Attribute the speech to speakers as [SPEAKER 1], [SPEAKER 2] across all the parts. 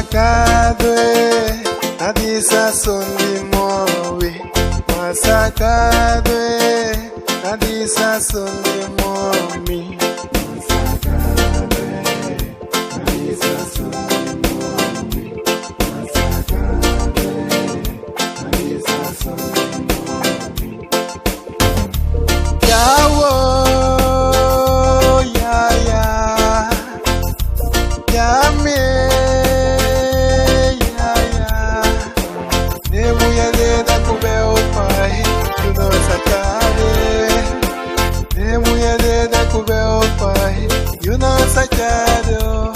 [SPEAKER 1] Masakadwe Adisa Sundi Mowi Masakadwe Adisa Sundi Momi Masakadwe Adisa Sundi Momi Masakadwe Adisa Sundi Momi Yawo You know Sachado,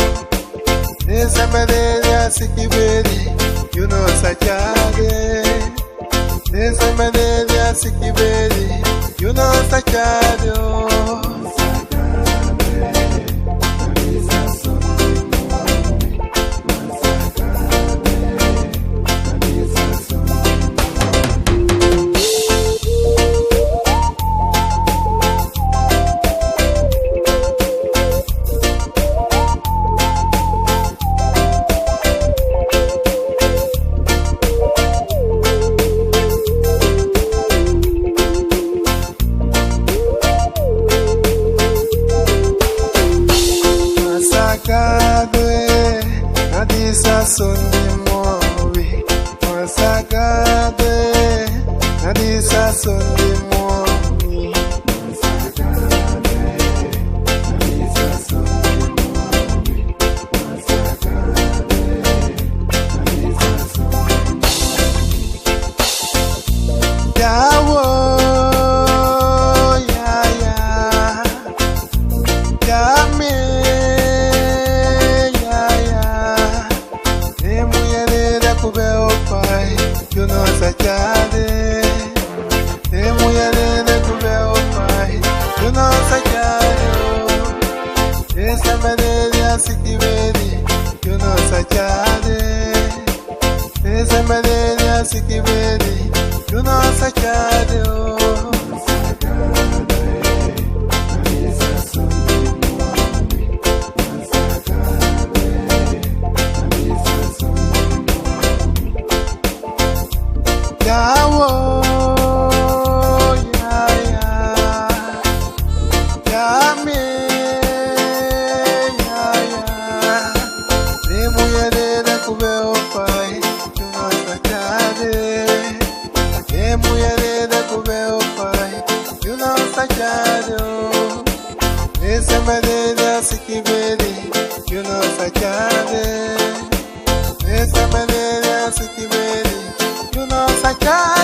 [SPEAKER 1] Nesambadelia Sikibedi, you know Sachade, Nesambadelia Sikibedi, you know Sachado. Masakadwe Adisa Sundi Mowi Masakadwe Adisa Sundi Mowi Masakadwe Adisa Sundi Mowi Masakadwe Adisa Sundi Mowi Yawo You know Sachade, Emuyane Kubeo Pai, you know Sachade, Esabadelia Sikibedi, you know Sachade, Esabadelia Sikibedi, you know Sachade. Yawo, Yami, Emuyane Kubeo Pai, you know Sachade, Emuyane Kubeo Pai, you know Sachade, Esabadelia Sikibedi, you know Sachade, Esabadelia Sikibedi. You know, Sachade.